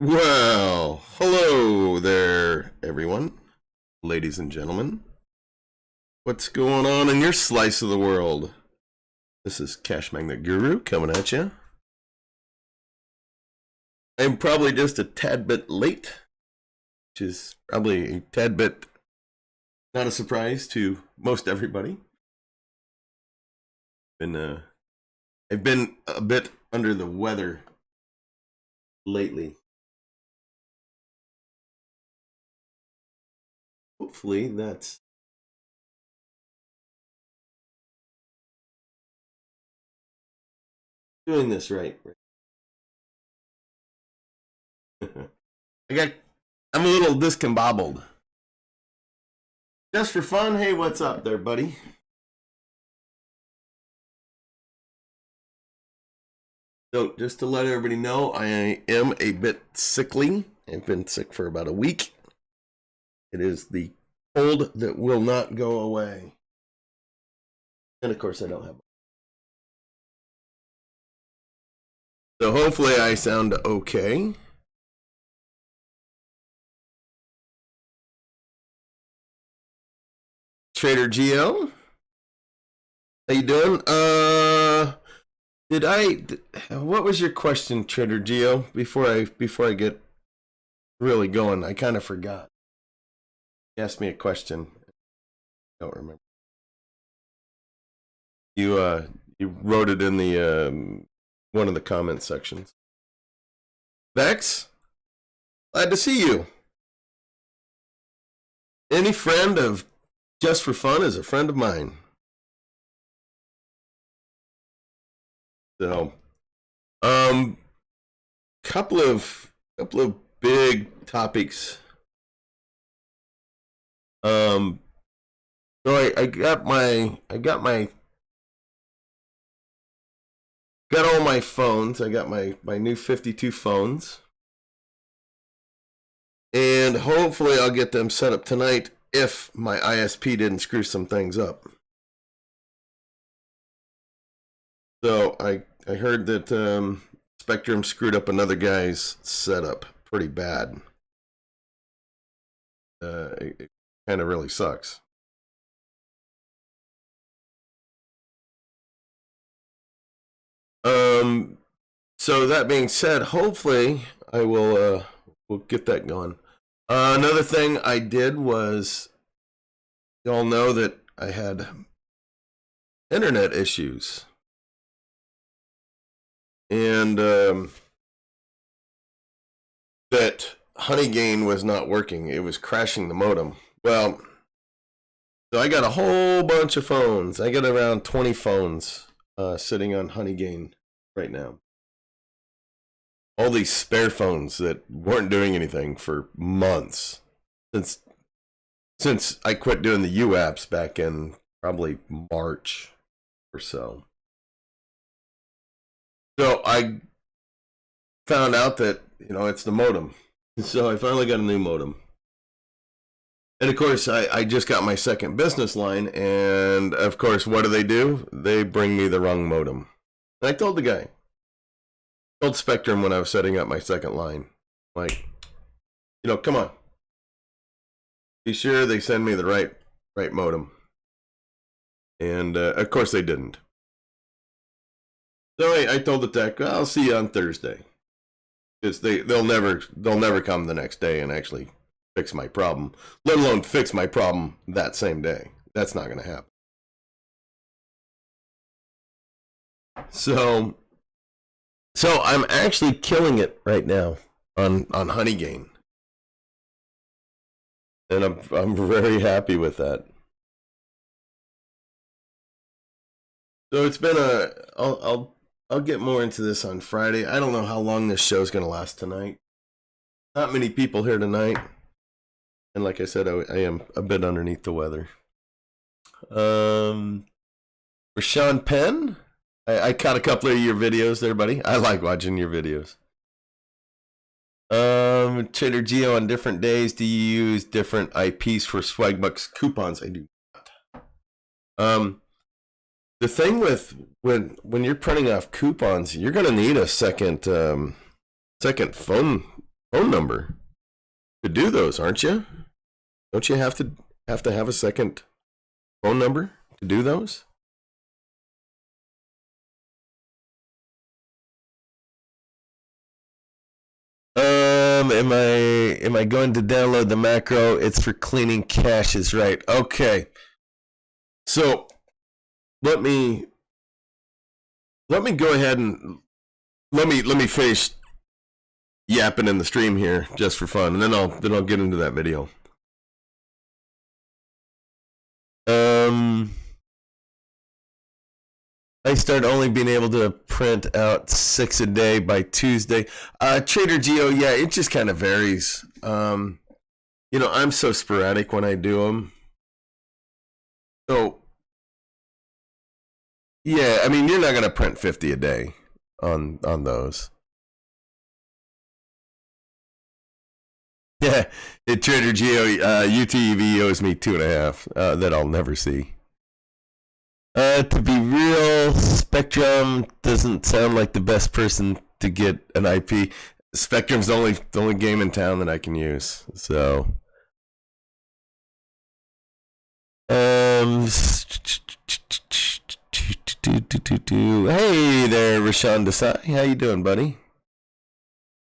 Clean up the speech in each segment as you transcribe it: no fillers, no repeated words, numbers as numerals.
Well, hello there, everyone, ladies and gentlemen. What's going on in your slice of the world? This is Cashmagnet Guru coming at you. I'm probably just a tad bit late, which is probably a tad bit not a surprise to most everybody. I've been a bit under the weather lately. Hopefully that's doing this right. I'm a little discombobbled. Just for fun, hey, what's up there, buddy? So, just to let everybody know, I am a bit sickly. I've been sick for about a week. It is the cold that will not go away. And of course, I don't have. So, hopefully, I sound okay. Trader Geo, how you doing? What was your question, Trader Geo? Before I get really going, I kind of forgot. You asked me a question. I don't remember. You wrote it in the one of the comment sections. Vex, glad to see you. Any friend of Just for Fun is a friend of mine. So, couple of big topics. So I got all my phones. I got my new 52 phones, and hopefully I'll get them set up tonight if my ISP didn't screw some things up. So I heard that Spectrum screwed up another guy's setup pretty bad. It kind of really sucks. So that being said, hopefully I will we'll get that going. Another thing I did was, y'all know that I had internet issues. And that Honeygain was not working. It was crashing the modem. Well, so I got a whole bunch of phones. I got around 20 phones sitting on Honeygain right now. All these spare phones that weren't doing anything for months. Since I quit doing the U apps back in probably March or so. So I found out that, it's the modem. So I finally got a new modem. And of course, I just got my second business line. And of course, what do? They bring me the wrong modem. And I told the guy, told Spectrum when I was setting up my second line, like, come on. Be sure they send me the right modem. And of course they didn't. So I told the tech, I'll see you on Thursday. Because they'll never come the next day and actually fix my problem, let alone fix my problem that same day. That's not going to happen. So I'm actually killing it right now on Honeygain. And I'm very happy with that. So it's been I'll get more into this on Friday. I don't know how long this show is going to last tonight. Not many people here tonight. And like I said, I am a bit underneath the weather. Rashawn Penn, I caught a couple of your videos there, buddy. I like watching your videos. Trader Geo, on different days, do you use different IPs for Swagbucks coupons? I do not. The thing with when you're printing off coupons, you're going to need a second phone phone number to do those, aren't you? Don't you have to have a second phone number to do those? Am I going to download the macro? It's for cleaning caches, right? Okay. So let me go ahead and let me finish yapping in the stream here just for fun, and then I'll get into that video. I start only being able to print out 6 a day by Tuesday. Trader Geo, yeah, it just kind of varies. You know, I'm so sporadic when I do them. So, yeah, I mean, you're not going to print 50 a day on those. Yeah, at Trader Geo, UTEV owes me 2.5 that I'll never see. To be real, Spectrum doesn't sound like the best person to get an IP. Spectrum's the only game in town that I can use. So, hey there, Rashawn Desai. How you doing, buddy?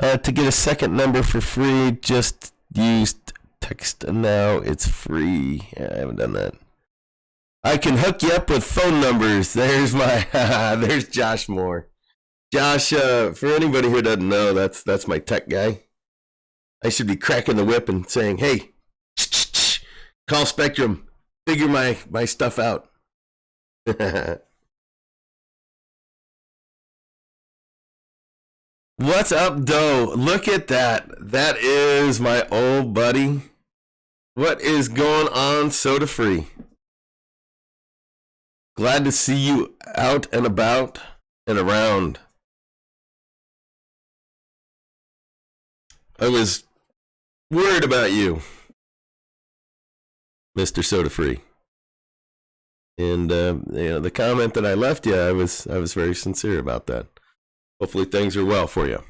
To get a second number for free, just use text now. It's free. Yeah, I haven't done that. I can hook you up with phone numbers. There's there's Josh Moore. Josh, for anybody who doesn't know, that's my tech guy. I should be cracking the whip and saying, hey, call Spectrum, figure my stuff out. What's up, Doe? Look at that. That is my old buddy. What is going on, Soda Free? Glad to see you out and about and around. I was worried about you, Mr. Soda Free. And you know, the comment that I left you, I was very sincere about that. Hopefully things are well for you.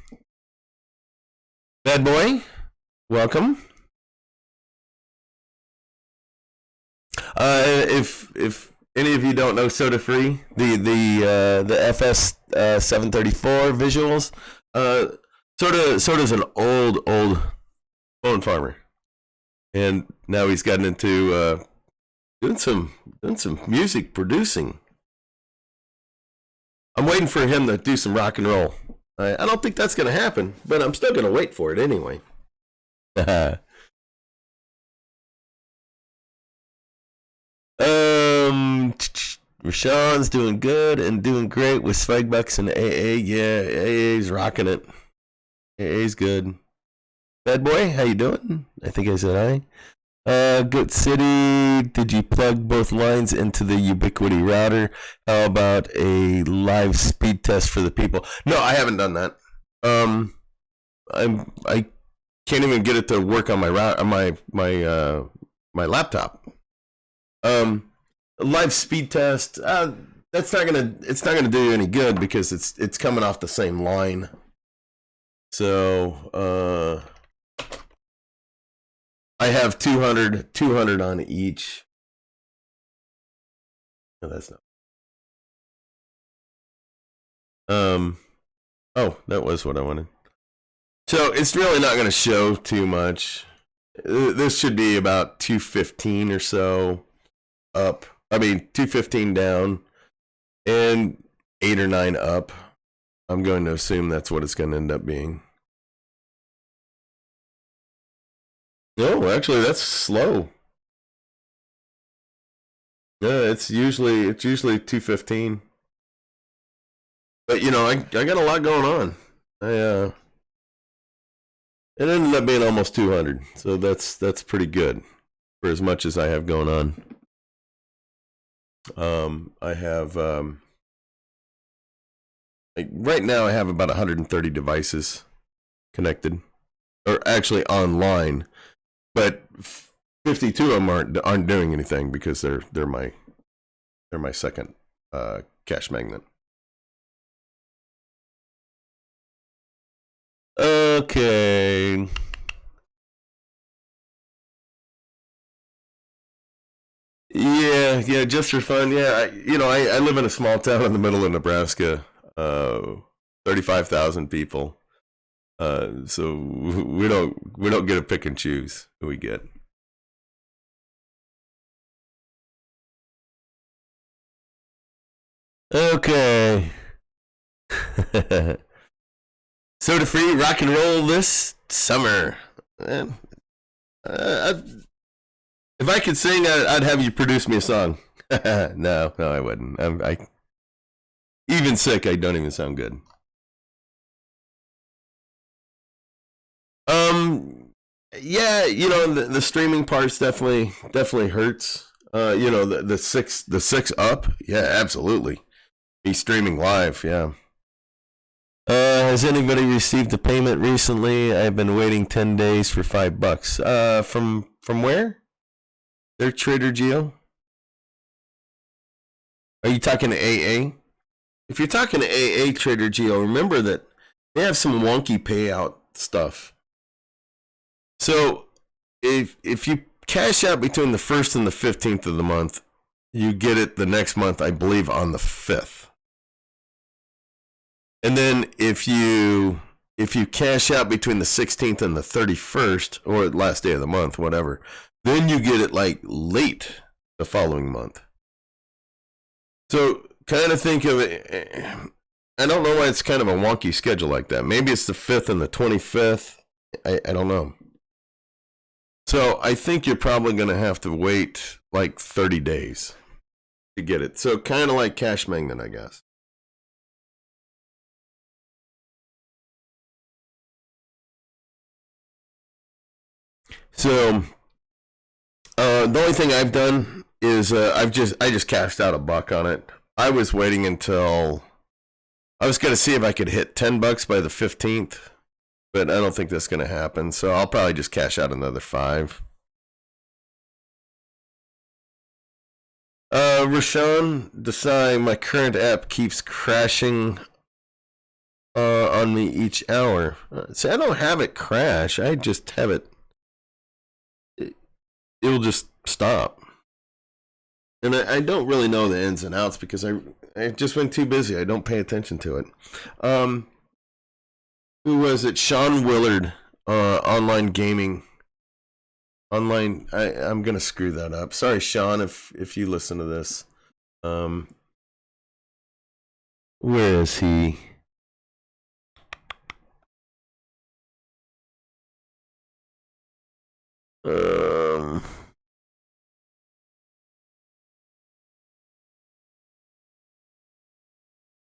Bad boy, welcome. If any of you don't know Soda Free, the FS 734 visuals, Soda's an old phone farmer, and now he's gotten into doing some music producing. I'm waiting for him to do some rock and roll. I don't think that's going to happen, but I'm still going to wait for it anyway. Rashawn's doing good and doing great with Swagbucks and AA. Yeah, AA's rocking it. AA's good. Bad boy, how you doing? I think I said hi. Good City, did you plug both lines into the Ubiquity router? How about a live speed test for the people? No, I haven't done that. I can't even get it to work on my my laptop. Live speed test. It's not gonna do you any good because it's coming off the same line. So I have 200 on each. No, that's not. Oh, that was what I wanted. So it's really not going to show too much. This should be about 215 or so up. I mean, 215 down and 8 or 9 up. I'm going to assume that's what it's going to end up being. No, actually, that's slow. Yeah, it's usually 215. But you know, I got a lot going on. It ended up being almost 200, so that's pretty good for as much as I have going on. I have like right now I have about 130 devices connected, or actually online. But 52 of them aren't doing anything because they're my second Cashmagnet. Okay. Yeah, just for fun. Yeah, I live in a small town in the middle of Nebraska. 35,000 people. So we don't get to pick and choose who we get. Okay. Soda free rock and roll this summer. Man, if I could sing, I'd have you produce me a song. No, I wouldn't. Even sick, I don't even sound good. Yeah, the streaming parts definitely hurts. The six up, yeah, absolutely. He's streaming live, yeah. Has anybody received a payment recently? I've been waiting 10 days for $5. From where? They're Trader Geo. Are you talking to AA? If you're talking to AA Trader Geo, remember that they have some wonky payout stuff. So if you cash out between the 1st and the 15th of the month, you get it the next month, I believe, on the 5th. And then if you cash out between the 16th and the 31st, or last day of the month, whatever, then you get it like late the following month. So kind of think of it. I don't know why it's kind of a wonky schedule like that. Maybe it's the 5th and the 25th. I don't know. So I think you're probably going to have to wait like 30 days to get it. So kind of like Cashmagnet, I guess. So the only thing I've done is I just cashed out $1 on it. I was waiting until I was going to see if I could hit $10 by the 15th, but I don't think that's going to happen. So I'll probably just cash out another $5. Rashawn Desai, my current app keeps crashing on me each hour. See, I don't have it crash. I just have it. It'll just stop. And I don't really know the ins and outs because I've just been too busy. I don't pay attention to it. Who was it? Sean Willard, online gaming. Online, I'm going to screw that up. Sorry, Sean, if you listen to this. Where is he?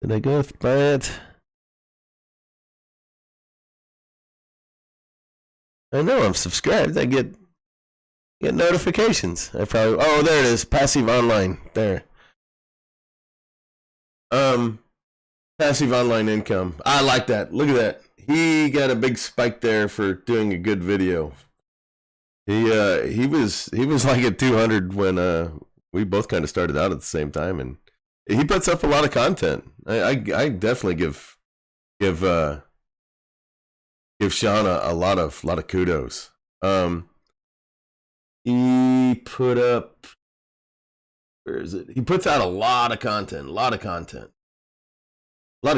Did I go by it? I know I'm subscribed. I get notifications. I probably there it is. Passive online. There. Passive online income. I like that. Look at that. He got a big spike there for doing a good video. He was like at 200 when we both kind of started out at the same time, and he puts up a lot of content. I definitely give Sean a lot of kudos. He put up, where is it? He puts out a lot of content. A lot of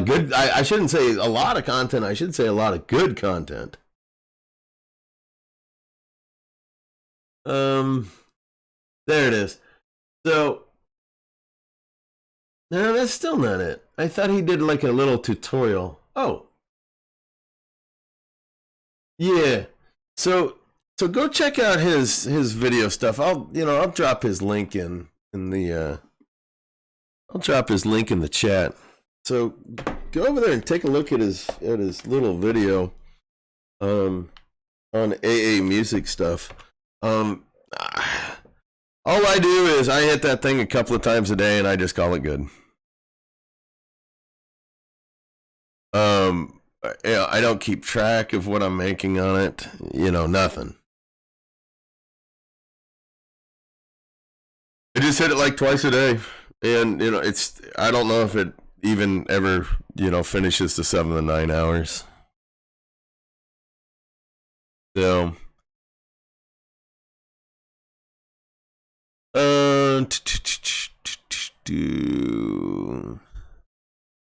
good. I shouldn't say a lot of content. I should say a lot of good content. There it is. So, no, that's still not it. I thought he did like a little tutorial. Oh, yeah. So go check out his video stuff. I'll drop his link in the I'll drop his link in the chat. So go over there and take a look at his little video on AA music stuff. All I do is I hit that thing a couple of times a day and I just call it good. I don't keep track of what I'm making on it. Nothing. I just hit it like twice a day, and I don't know if it even ever finishes the 7 to 9 hours. So,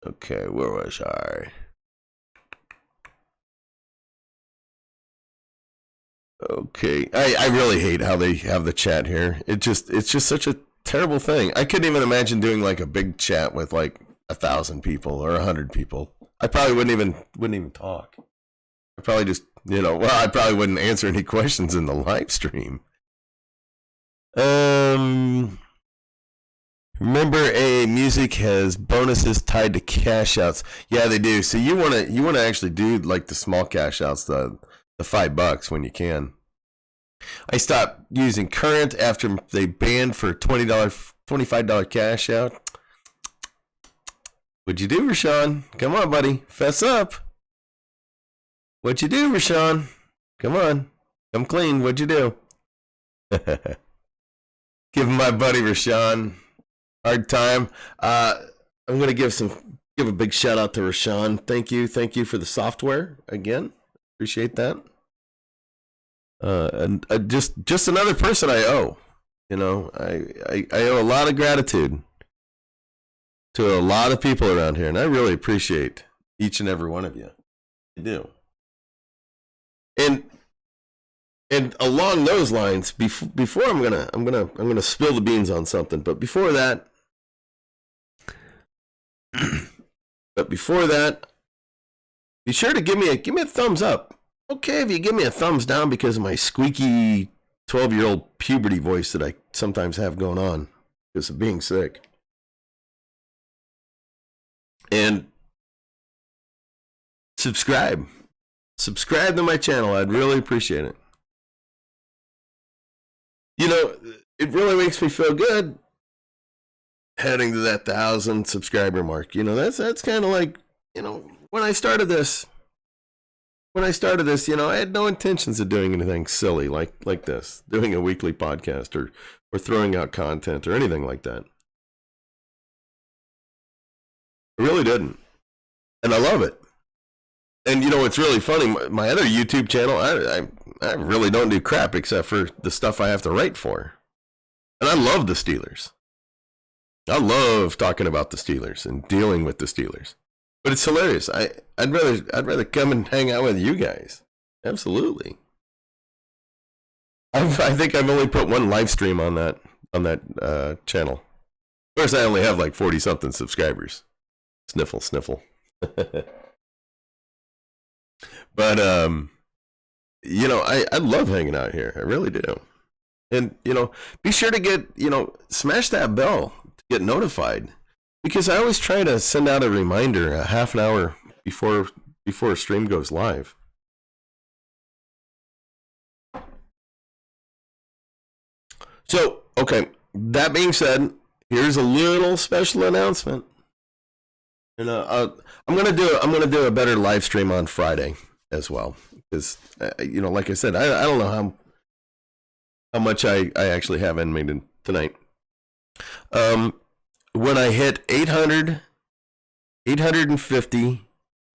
okay, where was I? Okay, I really hate how they have the chat here. It's just such a terrible thing. I couldn't even imagine doing like a big chat with like 1,000 people or 100 people. I probably wouldn't even talk. I probably just, I probably wouldn't answer any questions in the live stream. Remember, music has bonuses tied to cash outs. Yeah, they do. So you wanna actually do like the small cash outs, the $5 when you can. I stopped using Current after they banned for $25 cash out. What'd you do, Rashawn? Come on, buddy. Fess up. What'd you do, Rashawn? Come on. Come clean. What'd you do? Give my buddy Rashawn hard time. I'm gonna give a big shout out to Rashawn. Thank you for the software again. Appreciate that. And just another person I owe. I owe a lot of gratitude to a lot of people around here, and I really appreciate each and every one of you. I do. And along those lines, before I'm gonna spill the beans on something, but before that, be sure to give me a thumbs up. Okay, if you give me a thumbs down because of my squeaky 12-year-old puberty voice that I sometimes have going on because of being sick. And subscribe to my channel. I'd really appreciate it. It really makes me feel good heading to that 1,000 subscriber mark. That's kind of like, when I started this, I had no intentions of doing anything silly like this, doing a weekly podcast or throwing out content or anything like that. I really didn't. And I love it. And it's really funny. My other YouTube channel, I really don't do crap except for the stuff I have to write for. And I love the Steelers. I love talking about the Steelers and dealing with the Steelers. But it's hilarious. I'd rather come and hang out with you guys. Absolutely. I think I've only put one live stream on that channel. Of course, I only have like 40-something subscribers. Sniffle. But I love hanging out here. I really do. And be sure to get smash that bell to get notified, because I always try to send out a reminder a half an hour before a stream goes live. So, okay, that being said, here's a little special announcement. And I'm gonna do a better live stream on Friday as well, because like I said, I don't know how much I actually have in me tonight. When I hit 800, 850,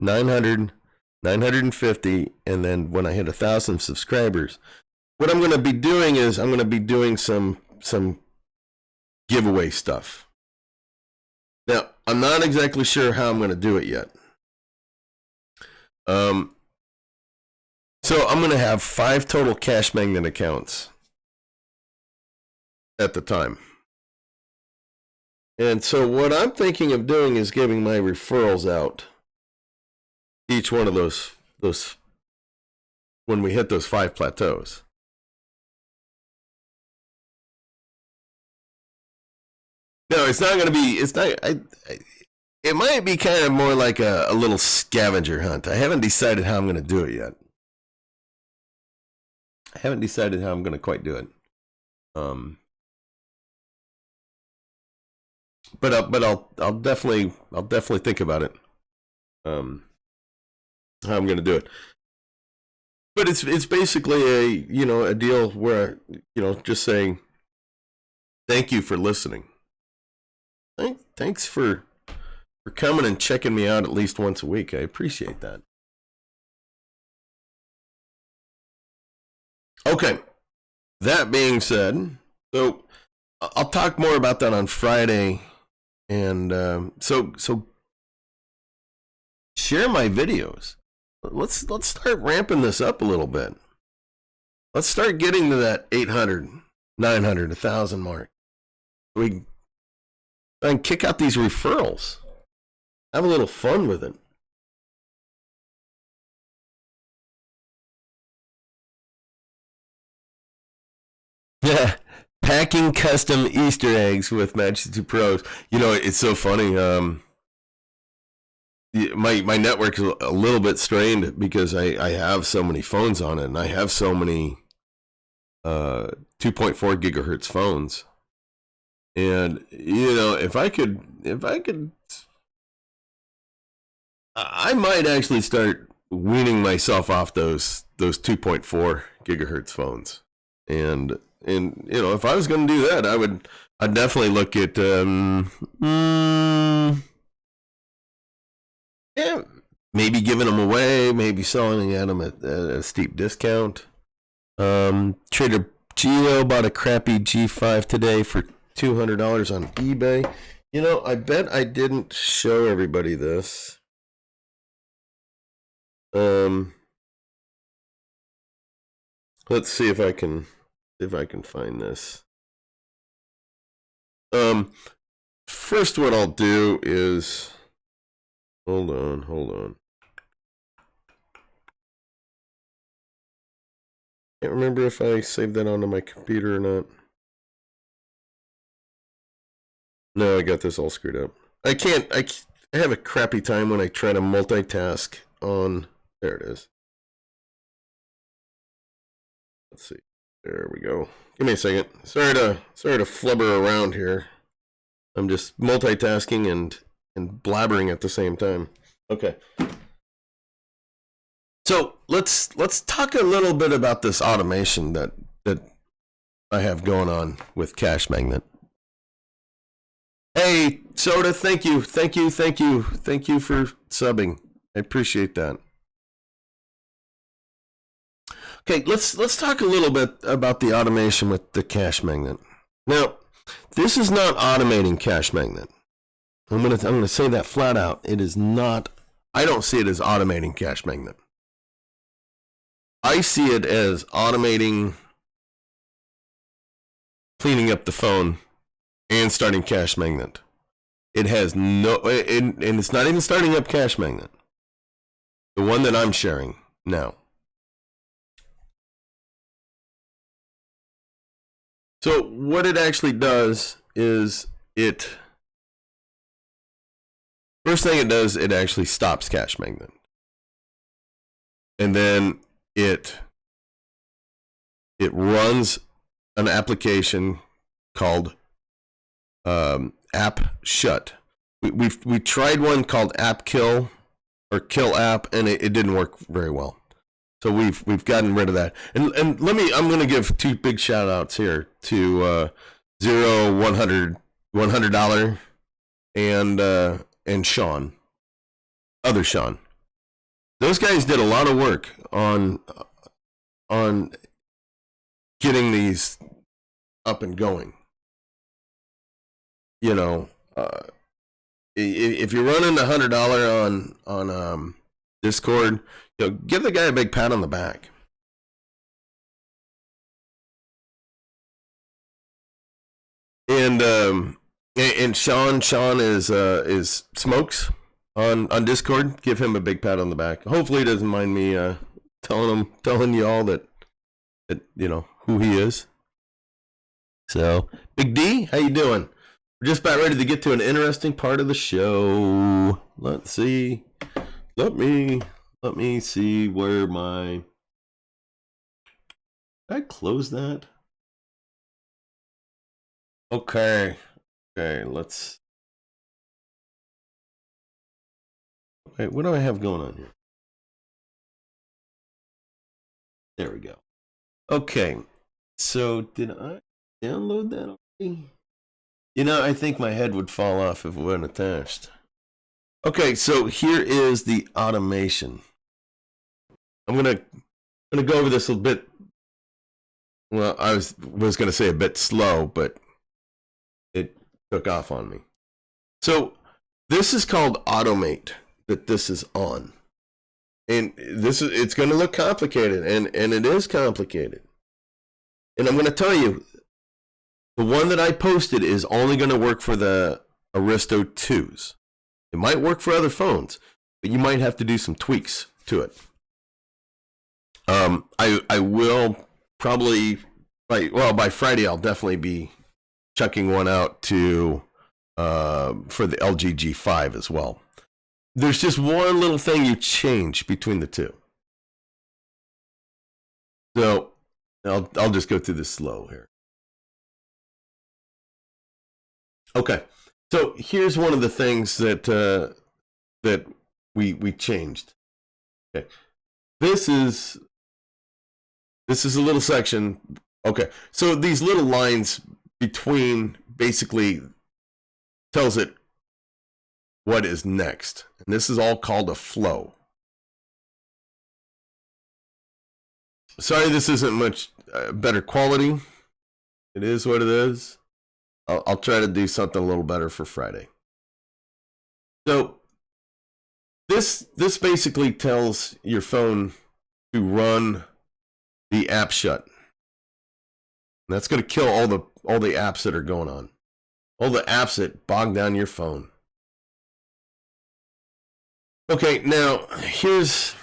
900, 950, and then when I hit 1,000 subscribers, what I'm going to be doing is I'm going to be doing some giveaway stuff. Now, I'm not exactly sure how I'm going to do it yet. So I'm going to have 5 total Cashmagnet accounts at the time. And so what I'm thinking of doing is giving my referrals out. Each one of those when we hit those 5 plateaus. No, it's not going to be, it might be kind of more like a little scavenger hunt. I haven't decided how I'm going to do it yet. I haven't decided how I'm going to quite do it. But I'll definitely think about it. How I'm going to do it. But it's basically a deal where just saying thank you for listening. Thanks for coming and checking me out at least once a week. I appreciate that. Okay. That being said, so I'll talk more about that on Friday, and so share my videos. Let's start ramping this up a little bit. Let's start getting to that 800, 900, 1,000 mark. We can kick out these referrals. Have a little fun with it. Yeah, packing custom Easter eggs with Majesty Pros. You know, it's so funny. My network is a little bit strained because I have so many phones on it, and I have so many 2.4 gigahertz phones. And you know, if I could, I might actually start weaning myself off those 2.4 gigahertz phones. And you know, if I was going to do that, I'd definitely look at yeah, maybe giving them away, maybe selling at them at a steep discount. Trader Geo bought a crappy G5 today for $200 on eBay. You know, I bet I didn't show everybody this. Let's see if I can find this. First, what I'll do is hold on. Can't remember if I saved that onto my computer or not. No, I got this all screwed up. I have a crappy time when I try to multitask on. There it is. Let's see. There we go. Give me a second. Sorry to flubber around here. I'm just multitasking and blabbering at the same time. Okay. So let's talk a little bit about this automation that I have going on with Cashmagnet. Hey, Soda, thank you for subbing. I appreciate that. Okay, let's talk a little bit about the automation with the Cashmagnet. Now, this is not automating Cashmagnet. I'm gonna say that flat out. It is not. I don't see it as automating Cashmagnet. I see it as automating cleaning up the phone and starting Cashmagnet. It has no, and it's not even starting up Cashmagnet. The one that I'm sharing now. So what it actually does is first thing it does, it actually stops Cashmagnet. And then it runs an application called App Shut. We tried one called App Kill or Kill App, and it didn't work very well. So we've gotten rid of that. And I'm going to give two big shout outs here to $100 and Sean, other Sean. Those guys did a lot of work on getting these up and going. You know, if you're running $100 on Discord, you know, give the guy a big pat on the back. And Sean is Smokes on Discord. Give him a big pat on the back. Hopefully he doesn't mind me telling you all that you know who he is. So, Big D, how you doing? We're just about ready to get to an interesting part of the show. Let's see. Let me see where my. Did I close that? Okay, let's. Wait, what do I have going on here? There we go. Okay, so did I download that already? You know, I think my head would fall off if it wasn't attached. Okay, so here is the automation. I'm gonna go over this a bit Well, I was going to say a bit slow, but it took off on me. So this is called Automate that this is on. And it's going to look complicated, and it is complicated. And I'm going to tell you, the one that I posted is only going to work for the Aristo 2s. It might work for other phones, but you might have to do some tweaks to it. I will probably by Friday I'll definitely be chucking one out to for the LG G5 as well. There's just one little thing you change between the two. So I'll just go through this slow here. Okay, so here's one of the things that that we changed. Okay, this is a little section. Okay, so these little lines between basically tells it what is next, and this is all called a flow. Sorry, this isn't much better quality. It is what it is. I'll try to do something a little better for Friday. So this basically tells your phone to run the app shut. And that's going to kill all the apps that are going on, all the apps that bog down your phone. Okay, now here's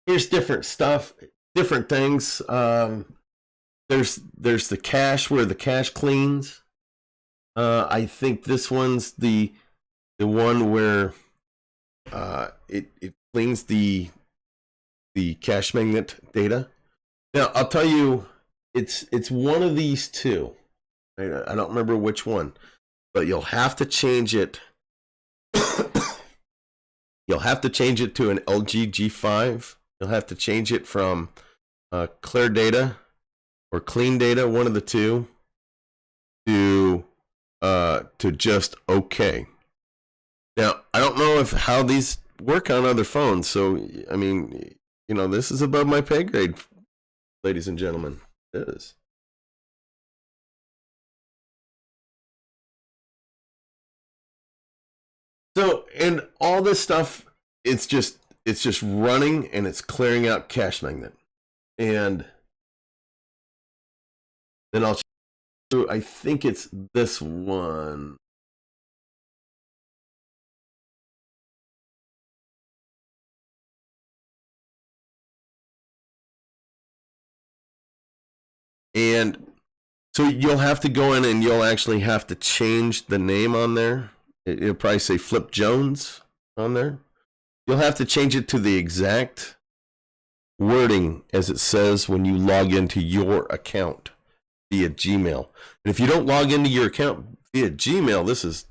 different stuff, different things. There's the cache where the cache cleans. I think this one's the one where it cleans the Cashmagnet data. Now I'll tell you, it's one of these two. I don't remember which one, but you'll have to change it. You'll have to change it to an LG G5. You'll have to change it from clear data or clean data, one of the two, to just okay. Now, I don't know how these work on other phones, so I mean, you know, this is above my pay grade, ladies and gentlemen. It is. So, and all this stuff, it's just running and it's clearing out Cashmagnet. And then I'll show you, I think it's this one. And so you'll have to go in and you'll actually have to change the name on there. It'll probably say Flip Jones on there. You'll have to change it to the exact wording as it says when you log into your account via Gmail. And if you don't log into your account via Gmail,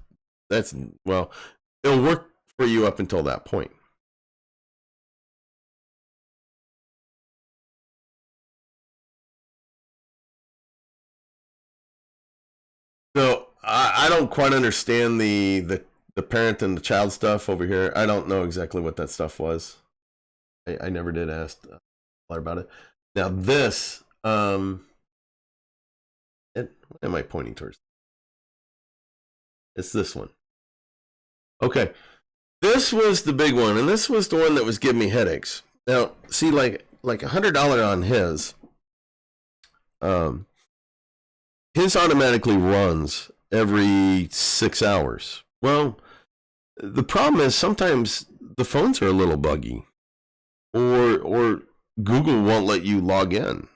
well, it'll work for you up until that point. So I don't quite understand the parent and the child stuff over here. I don't know exactly what that stuff was. I never did ask about it. Now this, what am I pointing towards? It's this one. Okay, this was the big one, and this was the one that was giving me headaches. Now, see, like $100 on his automatically runs every 6 hours. Well, the problem is sometimes the phones are a little buggy, or Google won't let you log in.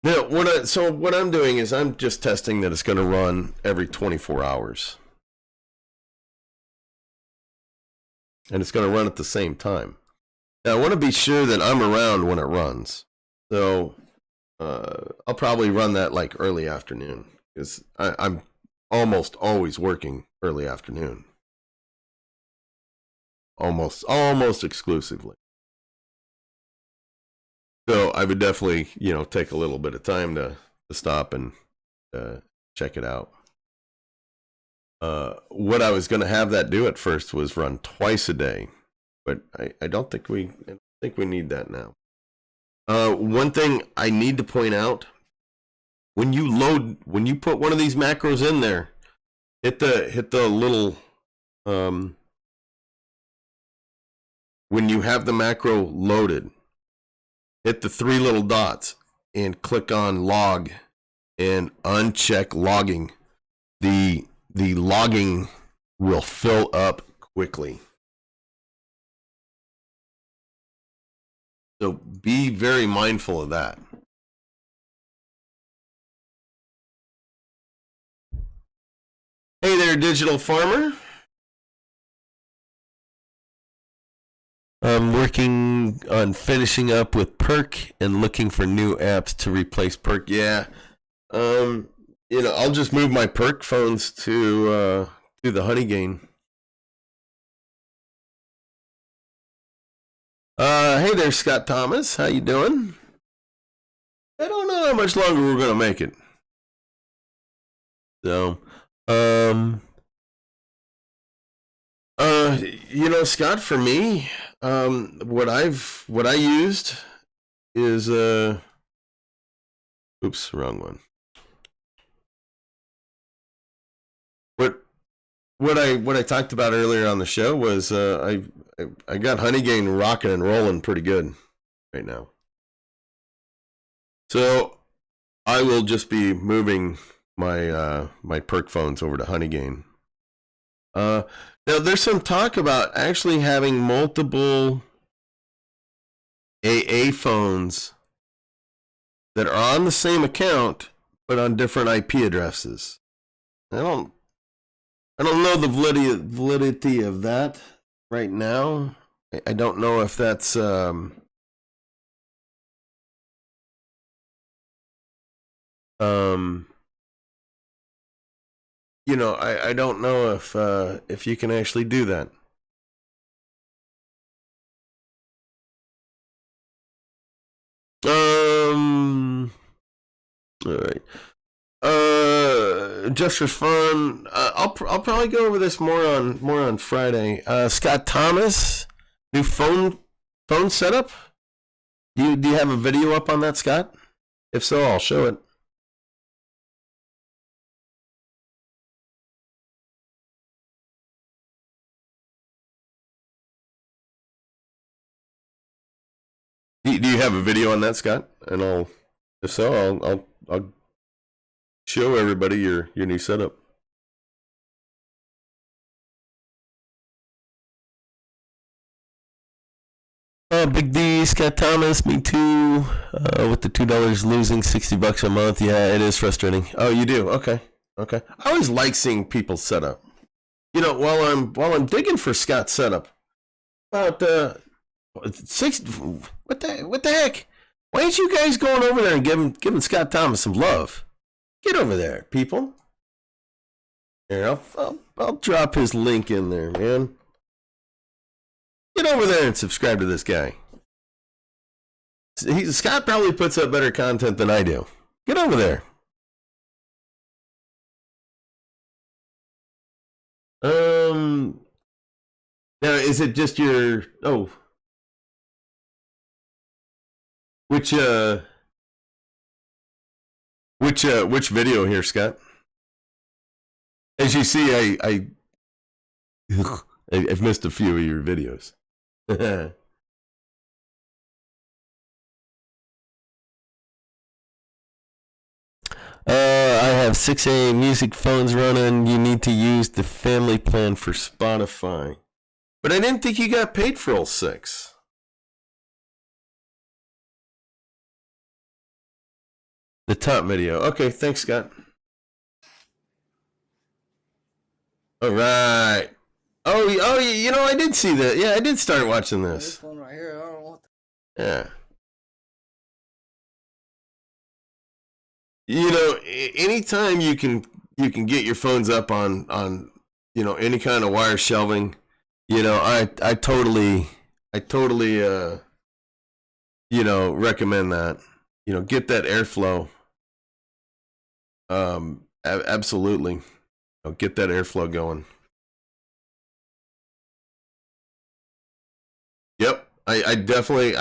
Now, what I'm doing is I'm just testing that it's going to run every 24 hours. And it's going to run at the same time. Now, I want to be sure that I'm around when it runs. So I'll probably run that like early afternoon, because I'm almost always working early afternoon. Almost exclusively. So I would definitely, take a little bit of time to stop and check it out. What I was going to have that do at first was run twice a day, but I don't think we need that now. One thing I need to point out, when you put one of these macros in there, hit the little, when you have the macro loaded, hit the 3 little dots and click on log and uncheck logging. The logging will fill up quickly. So be very mindful of that. Hey there, digital farmer. I'm working on finishing up with Perk and looking for new apps to replace Perk. Yeah. I'll just move my Perk phones to the Honeygain. Hey there, Scott Thomas. How you doing? I don't know how much longer we're gonna make it. So, Scott, for me, what I used is oops, wrong one. What I talked about earlier on the show was I got Honeygain rocking and rolling pretty good right now. So I will just be moving my my Perk phones over to Honeygain. Now there's some talk about actually having multiple AA phones that are on the same account but on different IP addresses. I don't know the validity of that right now. I don't know if that's I don't know if you can actually do that. All right. Just for fun, I'll probably go over this more on Friday. Scott Thomas, new phone setup. Do you have a video up on that, Scott? If so, I'll show it. Do you have a video on that, Scott? And if so, I'll show everybody your new setup. Big D, Scott Thomas, me too. With the $2 losing $60 a month, yeah, it is frustrating. Oh, you do? Okay. I always like seeing people's setup. While I'm digging for Scott's setup, about 60. What the heck? Why ain't you guys going over there and giving Scott Thomas some love? Get over there, people. Here, I'll drop his link in there, man. Get over there and subscribe to this guy. Scott probably puts up better content than I do. Get over there. Now is it just your which video here, Scott? As you see, I've missed a few of your videos. I have 6A music phones running. You need to use the family plan for Spotify. But I didn't think you got paid for all 6. The top video. Okay, thanks, Scott. All right. Oh, I did see that. Yeah, I did start watching this. This one right here, I don't want that. Yeah. Anytime you can get your phones up on any kind of wire shelving, I totally recommend that. Get that airflow. Absolutely. Get that airflow going. Yep. I definitely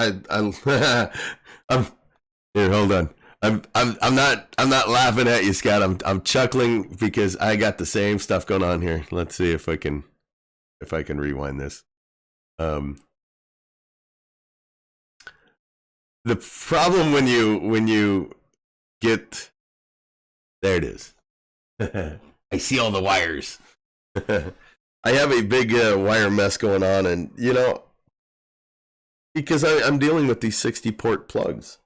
Here, hold on. I'm not laughing at you, Scott. I'm chuckling because I got the same stuff going on here. Let's see if I can rewind this. The problem when you get, there it is. I see all the wires. I have a big wire mess going on, and because I'm dealing with these 60 port plugs.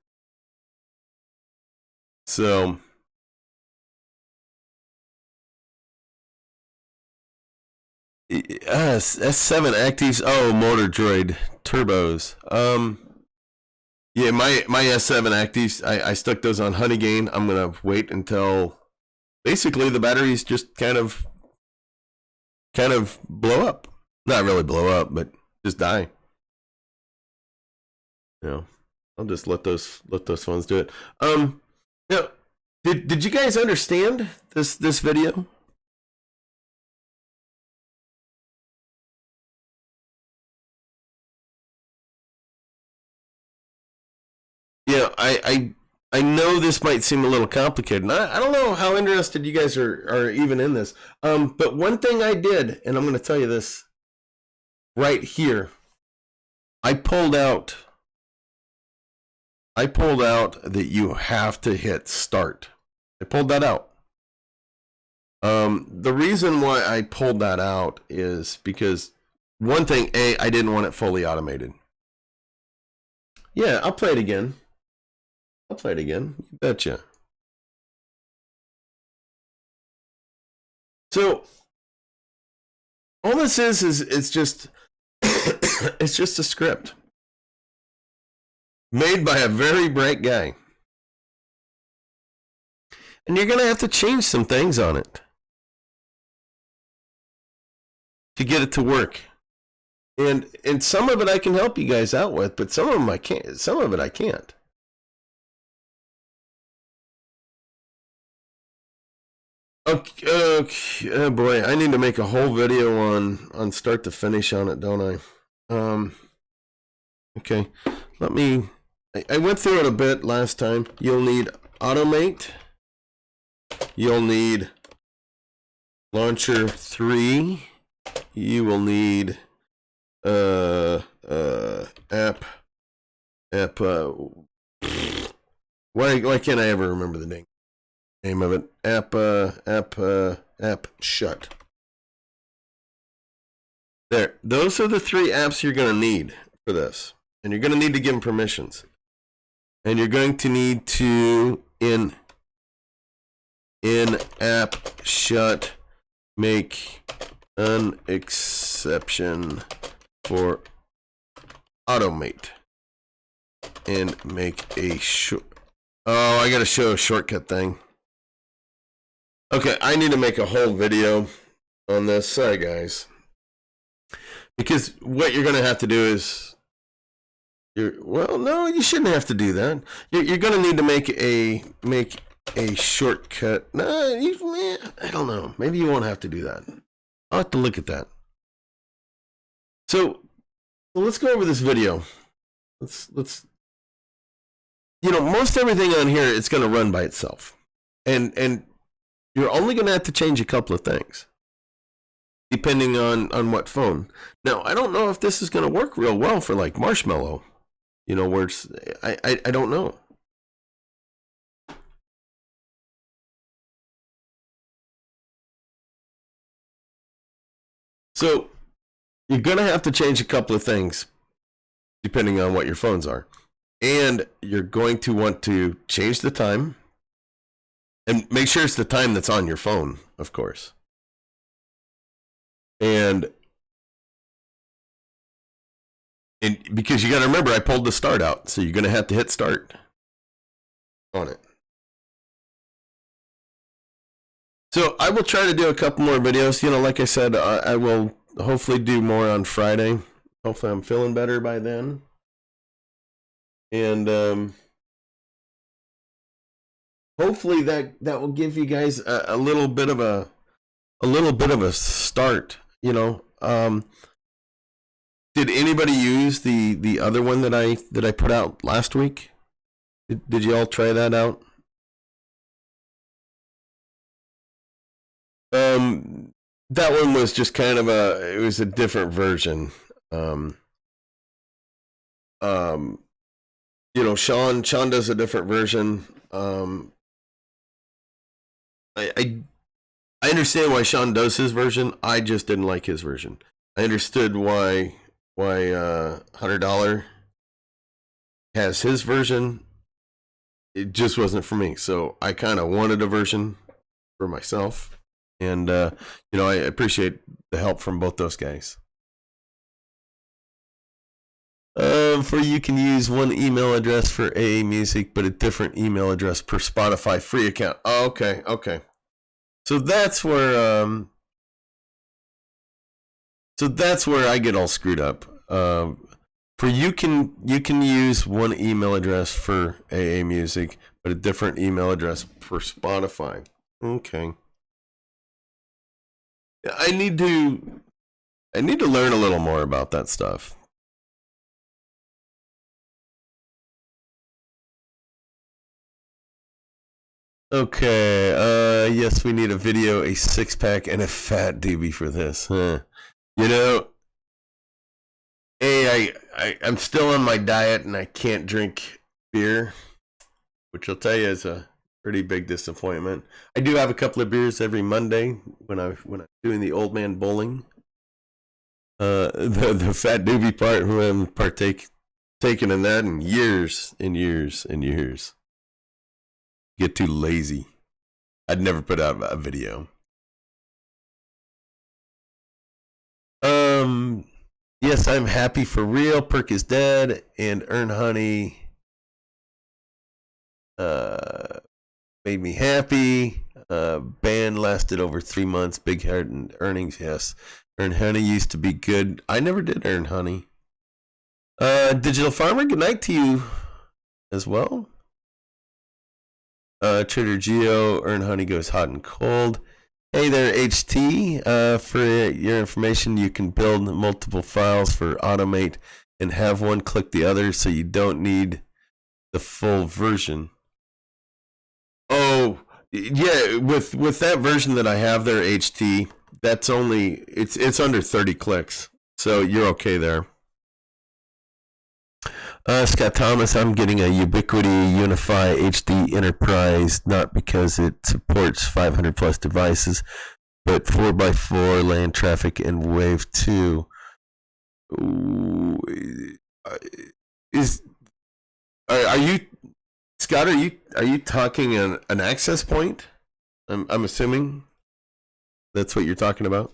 So S7 Actives, motor droid turbos. Yeah, my S7 Actives, I stuck those on Honeygain. I'm gonna wait until basically the batteries just kind of blow up. Not really blow up, but just die. I'll just let those phones do it. Now, did you guys understand this video? Yeah, I know this might seem a little complicated. I don't know how interested you guys are even in this. But one thing I did, and I'm going to tell you this right here. I pulled out that you have to hit start. I pulled that out. The reason why I pulled that out is because one thing, I didn't want it fully automated. Yeah, I'll play it again. You betcha. So all this is it's just it's just a script made by a very bright guy. And you're going to have to change some things on it to get it to work. And some of it I can help you guys out with, but some of them I can't. Some of it I can't. Okay, oh boy, I need to make a whole video on start to finish on it, don't I? Okay, I went through it a bit last time. You'll need Automate. You'll need Launcher 3. You will need app. Why can't I ever remember the name of it? App shut. There. Those are the 3 apps you're going to need for this. And you're going to need to give them permissions. And you're going to need to, in app shut, make an exception for Automate. And make a I got to show a shortcut thing. Okay, I need to make a whole video on this. Sorry, guys. Because what you're going to have to do is... well, no, you shouldn't have to do that. You're going to need to make a shortcut. No, I don't know. Maybe you won't have to do that. I'll have to look at that. So let's go over this video. Let's most everything on here, it's going to run by itself. And you're only going to have to change a couple of things depending on what phone. Now, I don't know if this is going to work real well for like Marshmallow. Where it's, I don't know. So you're going to have to change a couple of things depending on what your phones are. And you're going to want to change the time. And make sure it's the time that's on your phone, of course. And because you got to remember, I pulled the start out. So you're going to have to hit start on it. So I will try to do a couple more videos. Like I said, I will hopefully do more on Friday. Hopefully I'm feeling better by then. And hopefully that will give you guys a little bit of a start. Did anybody use the other one that I put out last week? Did you all try that out? That one was just kind of it was a different version. You know, Sean does a different version. I understand why Sean does his version. I just didn't like his version. I understood why $100 has his version. It just wasn't for me. So I kind of wanted a version for myself. And, you know, I appreciate the help from both those guys. For you can use one email address for AA Music, but a different email address per Spotify free account. Oh, okay. So that's where I get all screwed up. For you can use one email address for AA Music, but a different email address for Spotify. Okay. I need to learn a little more about that stuff. Okay, yes, we need a video, a 6-pack, and a fat doobie for this. Huh. You know, I'm still on my diet and I can't drink beer, which I'll tell you is a pretty big disappointment. I do have a couple of beers every Monday when I'm doing the old man bowling. The fat doobie part, who I'm taking in that in years and years and years. Get too lazy. I'd never put out a video. Yes, I'm happy for real. Perk is dead, and Earn Honey made me happy. Band lasted over 3 months. Big heart and earnings, yes. Earn Honey used to be good. I never did Earn Honey. Digital Farmer, good night to you as well. Trader Geo, Earn Honey goes hot and cold. Hey there, HT. For your information, you can build multiple files for Automate and have one click the other, so you don't need the full version. Oh, yeah, with that version that I have there, HT, that's only it's under 30 clicks, so you're okay there. Scott Thomas, I'm getting a Ubiquity Unify HD Enterprise, not because it supports 500 plus devices, but 4x4 LAN traffic and Wave 2. Are you, Scott? Are you talking an access point? I'm assuming that's what you're talking about.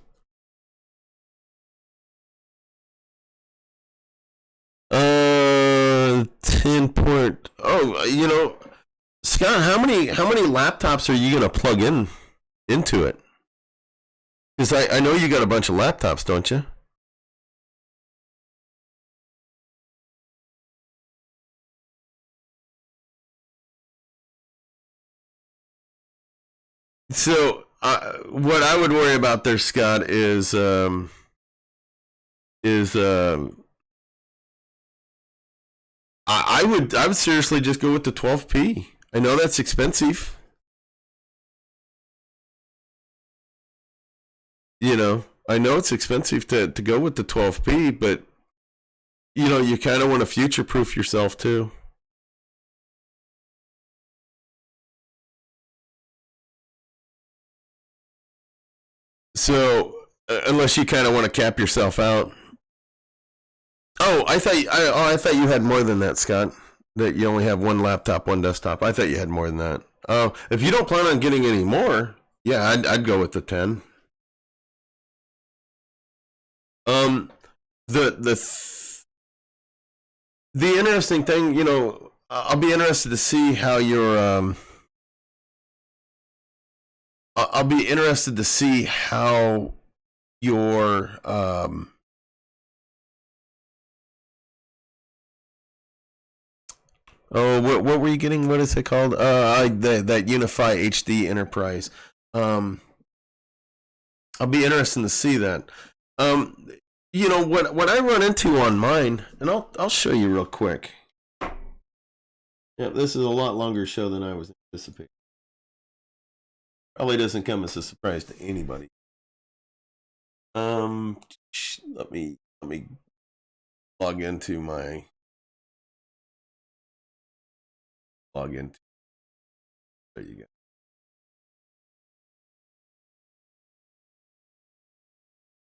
10 port. Oh, you know, Scott, how many laptops are you gonna plug into it? Because I know you got a bunch of laptops, don't you? So what I would worry about there, Scott, is I would seriously just go with the 12p. I know that's expensive. You know, I know it's expensive to go with the 12p, but you know, you kind of want to future proof yourself too. So unless you kind of want to cap yourself out. Oh, I thought you had more than that, Scott. That you only have one laptop, one desktop. I thought you had more than that. Oh, if you don't plan on getting any more, yeah, I'd go with the 10. The interesting thing, you know, I'll be interested to see how your I'll be interested to see how your oh, what were you getting? What is it called? That Unify HD Enterprise. I'll be interested to see that. You know what I run into on mine, and I'll show you real quick. Yeah, this is a lot longer show than I was anticipating. Probably doesn't come as a surprise to anybody. Let me log into my login. There you go.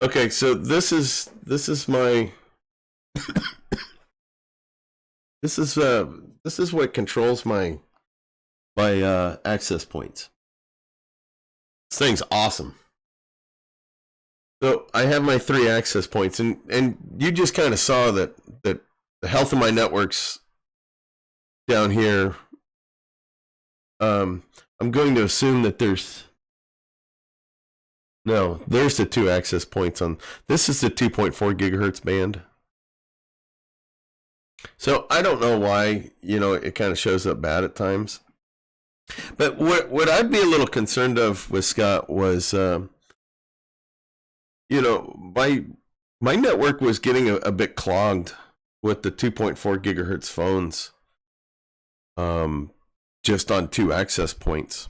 Okay, so this is my this is what controls my access points. This thing's awesome. So I have my 3 access points, and you just kind of saw that the health of my networks down here. I'm going to assume that there's the 2 access points on this. Is the 2.4 gigahertz band. So I don't know why, it kind of shows up bad at times. But what I'd be a little concerned of with Scott was, my network was getting a bit clogged with the 2.4 gigahertz phones, just on 2 access points.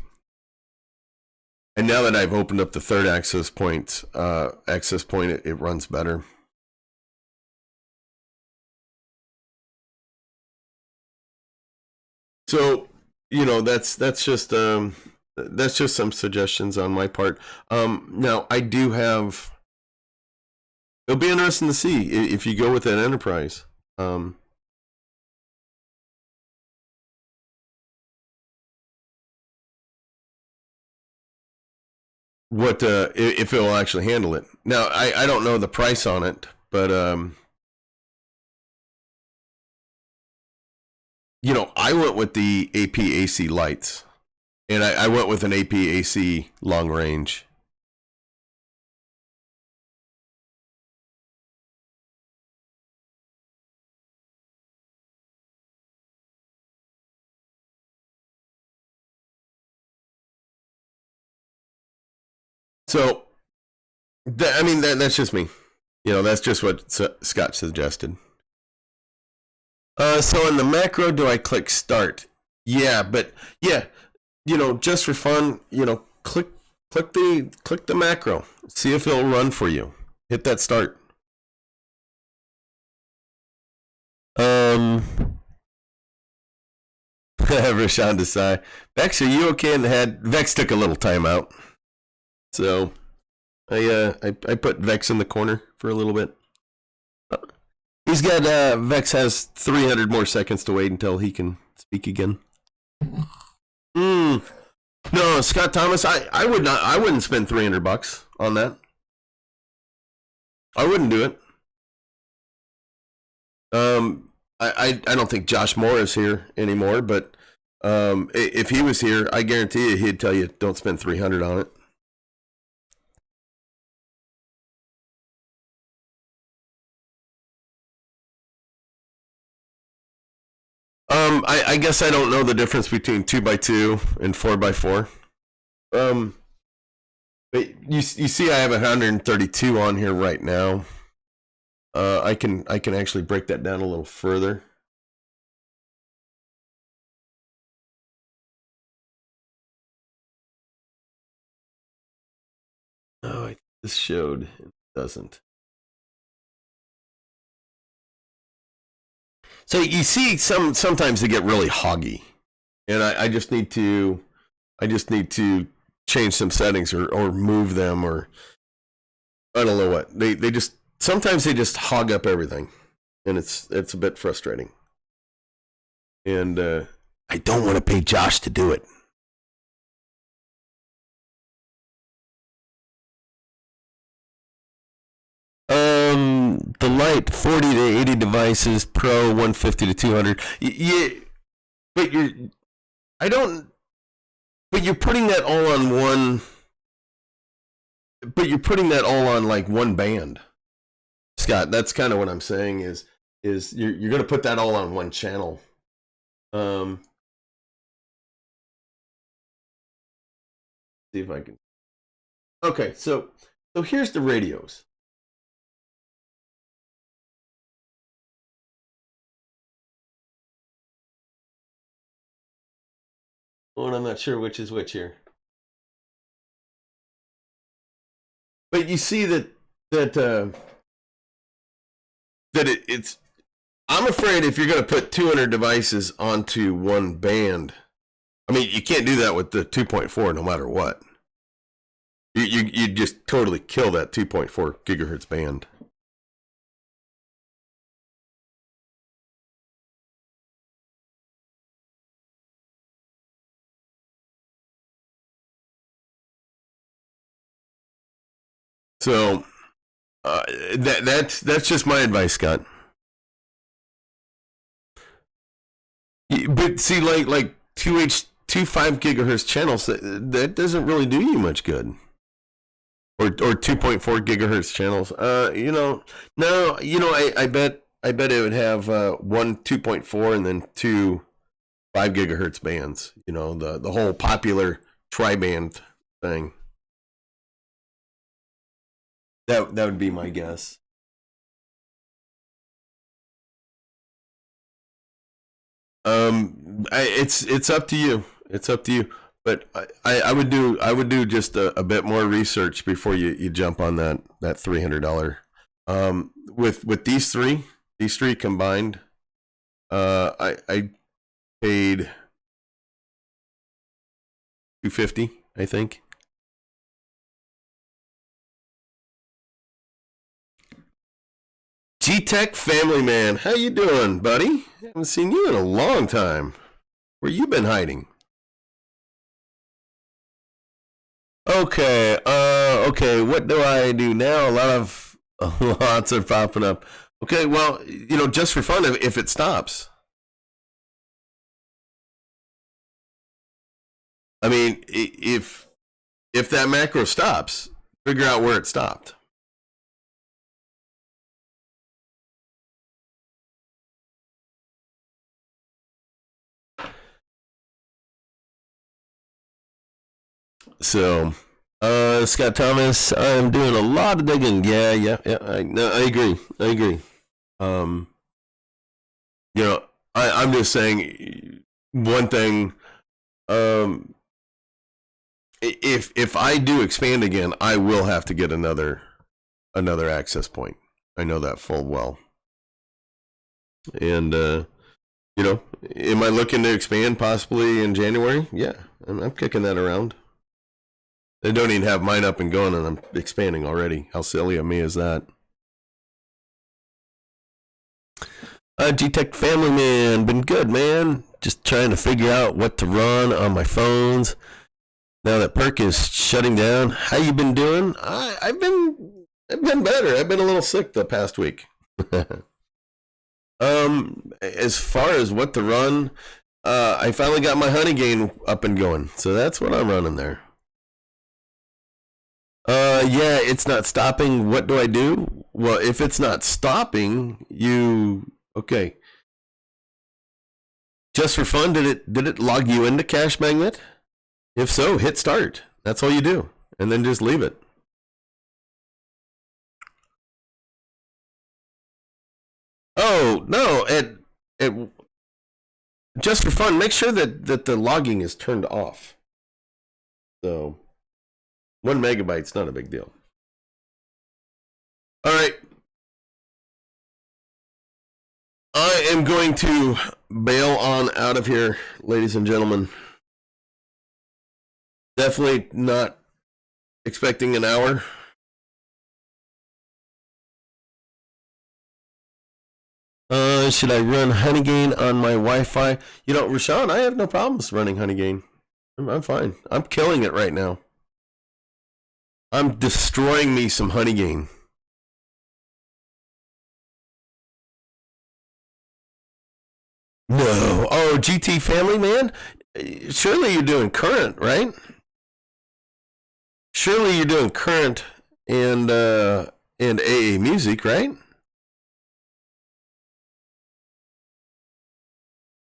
And now that I've opened up the 3rd access point, it runs better. So, that's just some suggestions on my part. Now I do have. It'll be interesting to see if you go with that enterprise. What if it will actually handle it? Now I don't know the price on it, but I went with the AP/AC lights, and I went with an AP/AC long range. So, that's just me. That's just what Scott suggested. So in the macro, do I click start? Yeah, but just for fun, click the macro. See if it'll run for you. Hit that start. Rashawn Desai. Vex, are you okay in the head? Vex took a little time out. So I put Vex in the corner for a little bit. He's got Vex has 300 more seconds to wait until he can speak again. No, Scott Thomas, I wouldn't spend $300 on that. I wouldn't do it. I don't think Josh Moore is here anymore, but if he was here, I guarantee you he'd tell you don't spend $300 on it. I guess I don't know the difference between 2x2 and 4x4. But you see, I have 132 on here right now. I can actually break that down a little further. Oh, this showed. It doesn't. So you see, sometimes they get really hoggy, and I just need to change some settings or move them, or I don't know what they just sometimes they just hog up everything, and it's a bit frustrating. And I don't want to pay Josh to do it. The light 40 to 80 devices, Pro 150 to 200. Yeah, but you're putting that all on one. But you're putting that all on like one band, Scott. That's kind of what I'm saying. Is you're going to put that all on one channel. See if I can. Okay, so here's the radios. Oh, and I'm not sure which is which here. But you see that it's. I'm afraid if you're going to put 200 devices onto one band, I mean, you can't do that with the 2.4 no matter what. You just totally kill that 2.4 gigahertz band. So that's just my advice, Scott. But see, like 5 gigahertz channels, that doesn't really do you much good. Or 2.4 gigahertz channels. No, I bet it would have one 2.4 and then two 5 gigahertz bands. The whole popular tri-band thing. That would be my guess. It's up to you. It's up to you. But I would do just a bit more research before you jump on that $300. With these three combined, I paid $250, I think. G-Tech Family Man, how you doing, buddy? Haven't seen you in a long time. Where you been hiding? Okay, what do I do now? Lots are popping up. Okay, well, just for fun, if it stops. I mean, if that macro stops, figure out where it stopped. So, Scott Thomas, I'm doing a lot of digging. Yeah. I agree. I'm just saying one thing. If I do expand again, I will have to get another access point. I know that full well. And am I looking to expand possibly in January? Yeah, I'm kicking that around. They don't even have mine up and going, and I'm expanding already. How silly of me is that? G-Tech Family Man, been good, man. Just trying to figure out what to run on my phones. Now that Perk is shutting down, how you been doing? I've been better. I've been a little sick the past week. As far as what to run, I finally got my Honeygain up and going, so that's what I'm running there. Yeah, it's not stopping. What do I do? Well, if it's not stopping, okay. Just for fun, did it log you into Cashmagnet? If so, hit start. That's all you do, and then just leave it. Oh no! Just for fun, make sure that the logging is turned off. So 1 megabyte's not a big deal. All right. I am going to bail on out of here, ladies and gentlemen. Definitely not expecting an hour. Should I run Honeygain on my Wi-Fi? Rashawn, I have no problems running Honeygain. I'm fine. I'm killing it right now. I'm destroying me some Honeygain. No. Oh, GT Family Man? Surely you're doing current, right? Surely you're doing current and AA music, right?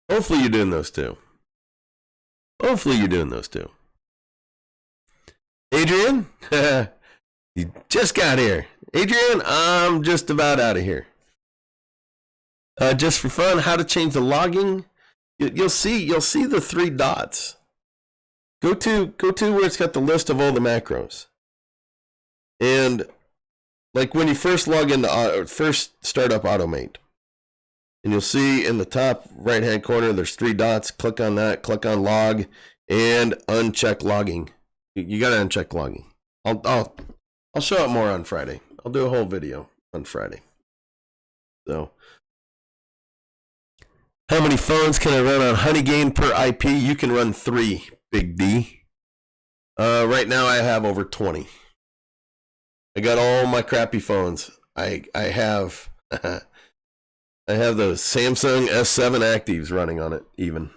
Hopefully you're doing those two. Adrian? You just got here. Adrian, I'm just about out of here. Just for fun, how to change the logging. You'll see the 3 dots. go to where it's got the list of all the macros. And like when you first log into first start up Automate, and you'll see in the top right hand corner there's 3 dots. Click on that, click on log, and uncheck logging. You got to uncheck logging. I'll show it more on Friday. I'll do a whole video on Friday. So, how many phones can I run on Honeygain per IP? You can run 3, Big D. Right now I have over 20. I got all my crappy phones. I have I have those Samsung S7 Actives running on it even.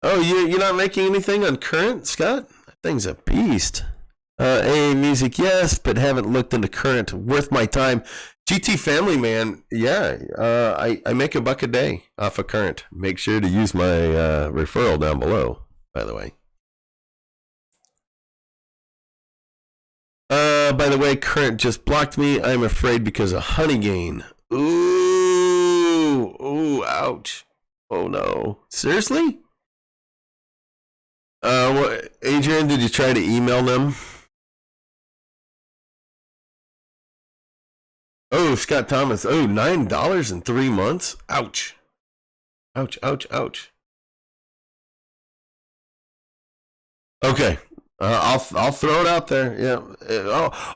Oh, you're not making anything on Current, Scott? That thing's a beast. AA Music, yes, but haven't looked into Current. Worth my time. GT Family Man, yeah. I make $1 a day off of Current. Make sure to use my referral down below, by the way. By the way, Current just blocked me. I'm afraid because of Honeygain. Ooh, ouch. Oh no. Seriously? Adrian, did you try to email them? Oh, Scott Thomas. Oh, $9 in 3 months? Ouch. Ouch, ouch, ouch. Okay. I'll throw it out there. Yeah.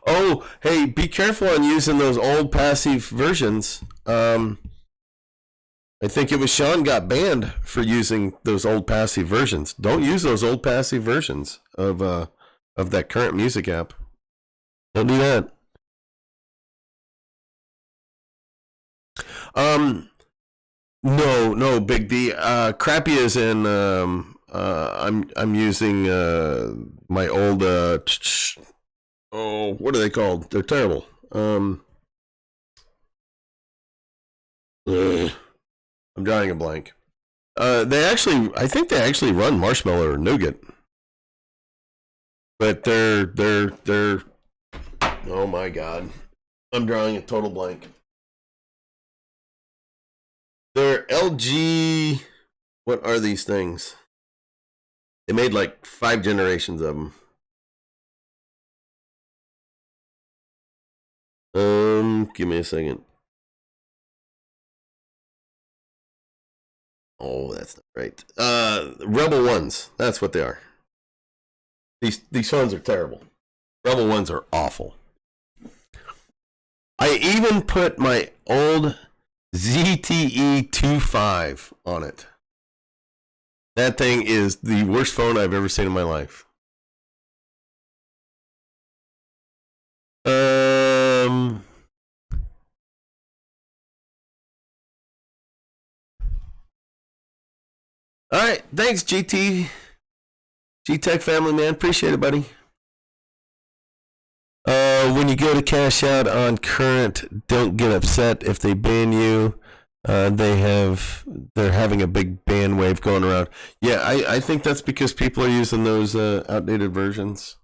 Oh, hey, be careful on using those old passive versions. I think it was Sean got banned for using those old passive versions. Don't use those old passive versions of that Current music app. Don't do that. No, Big D. Crappy is in. I'm using my old. What are they called? They're terrible. I'm drawing a blank. I think they actually run Marshmallow or Nougat, but they're. Oh my God, I'm drawing a total blank. They're LG. What are these things? They made like 5 generations of them. Give me a second. Oh, that's not right. Rebel ones. That's what they are. These phones are terrible. Rebel ones are awful. I even put my old ZTE 2.5 on it. That thing is the worst phone I've ever seen in my life. All right, thanks GT, G-Tech Family Man, appreciate it, buddy. When you go to cash out on Current, don't get upset if they ban you. They're having a big ban wave going around. Yeah, I think that's because people are using those outdated versions.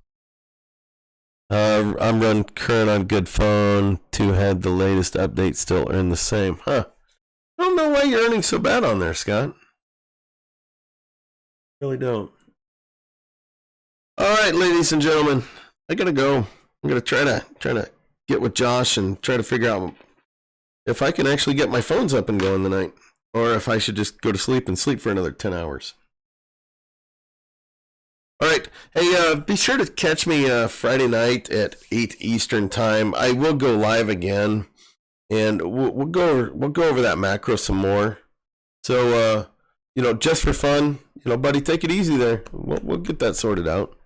I'm running Current on good phone. 2 had the latest update, still earn the same. Huh. I don't know why you're earning so bad on there, Scott. Really don't. All right, ladies and gentlemen, I gotta go. I'm gonna try to get with Josh and try to figure out if I can actually get my phones up and going tonight, or if I should just go to sleep and sleep for another 10 hours. All right. Hey, be sure to catch me Friday night at 8 Eastern time. I will go live again, and we'll go over that macro some more. So, just for fun, buddy, take it easy there. We'll get that sorted out.